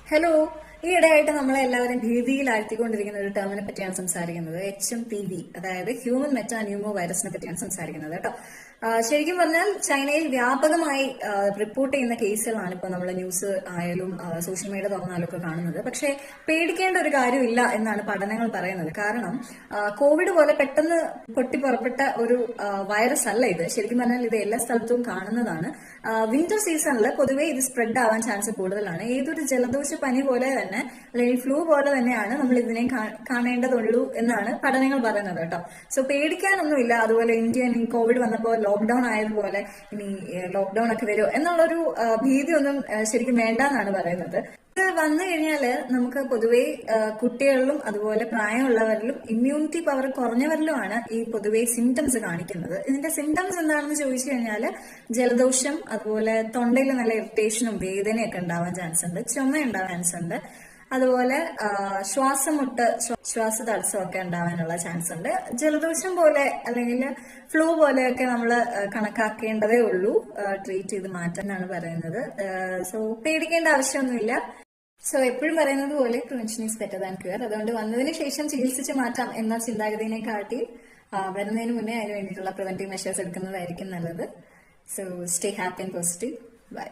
Hello. ഈയിടെയായിട്ട് നമ്മളെല്ലാവരും ഭീതിയിലാഴ്ത്തിക്കൊണ്ടിരിക്കുന്ന ഒരു ടേമിനെ പറ്റിയാണ് സംസാരിക്കുന്നത്. HMPV, അതായത് ഹ്യൂമൻ മെറ്റാ ന്യൂമോ വൈറസിനെ പറ്റിയാണ് സംസാരിക്കുന്നത് കേട്ടോ. ശരിക്കും പറഞ്ഞാൽ ചൈനയിൽ വ്യാപകമായി റിപ്പോർട്ട് ചെയ്യുന്ന കേസുകളാണ് ഇപ്പോൾ നമ്മൾ ന്യൂസ് ആയാലും സോഷ്യൽ മീഡിയ തുറന്നാലും ഒക്കെ കാണുന്നത്. പക്ഷേ പേടിക്കേണ്ട ഒരു കാര്യമില്ല എന്നാണ് പഠനങ്ങൾ പറയുന്നത്. കാരണം കോവിഡ് പോലെ പെട്ടെന്ന് പൊട്ടിപ്പുറപ്പെട്ട ഒരു വൈറസ് അല്ല ഇത്. ശരിക്കും പറഞ്ഞാൽ ഇത് എല്ലാ സ്ഥലത്തും കാണുന്നതാണ്. വിന്റർ സീസണിൽ പൊതുവേ ഇത് സ്പ്രെഡ് ആവാൻ ചാൻസ് കൂടുതലാണ്. ഏതൊരു ജലദോഷ പനി പോലെ തന്നെ അല്ലെങ്കിൽ ഫ്ലൂ പോലെ തന്നെയാണ് നമ്മൾ ഇതിനെ കാണേണ്ടതുള്ളൂ എന്നാണ് പഠനങ്ങൾ പറയുന്നത് കേട്ടോ. സോ പേടിക്കാനൊന്നുമില്ല. അതുപോലെ ഇന്ത്യ കോവിഡ് വന്നപ്പോൾ ലോക്ക്ഡൌൺ ആയതുപോലെ ഇനി ലോക്ക്ഡൌൺ ഒക്കെ വരുമോ എന്നുള്ളൊരു ഭീതിയൊന്നും ശരിക്കും വേണ്ട എന്നാണ് പറയുന്നത്. ഇത് വന്നു കഴിഞ്ഞാല് നമുക്ക് പൊതുവെ കുട്ടികളിലും അതുപോലെ പ്രായമുള്ളവരിലും ഇമ്മ്യൂണിറ്റി പവർ കുറഞ്ഞവരിലുമാണ് ഈ പൊതുവെ സിംറ്റംസ് കാണിക്കുന്നത്. ഇതിന്റെ സിംറ്റംസ് എന്താണെന്ന് ചോദിച്ചു കഴിഞ്ഞാൽ ജലദോഷം, അതുപോലെ തൊണ്ടയിൽ നല്ല ഇറിറ്റേഷനും വേദനയൊക്കെ ഉണ്ടാവാൻ ചാൻസ് ഉണ്ട്, ചുമ ഉണ്ടാവാൻ ചാൻസ് ഉണ്ട്, അതുപോലെ ശ്വാസമുട്ട്, ശ്വാസതടസ്സമൊക്കെ ഉണ്ടാവാനുള്ള ചാൻസ് ഉണ്ട്. ജലദോഷം പോലെ അല്ലെങ്കിൽ ഫ്ലൂ പോലെയൊക്കെ നമ്മൾ കണക്കാക്കേണ്ടതേ ഉള്ളൂ. ട്രീറ്റ് ചെയ്ത് മാറ്റാനാണ് പറയുന്നത്. സോ പേടിക്കേണ്ട ആവശ്യമൊന്നുമില്ല. സോ എപ്പോഴും പറയുന്നത് പോലെ prevention is better than cure. അതുകൊണ്ട് വന്നതിന് ശേഷം ചികിത്സിച്ച് മാറ്റാം എന്ന ചിന്താഗതിനെ കാട്ടി വരുന്നതിന് മുന്നേ അതിന് വേണ്ടിയിട്ടുള്ള പ്രിവെന്റീവ് മെഷേഴ്സ് എടുക്കുന്നതായിരിക്കും നല്ലത്. So stay happy and positive. By.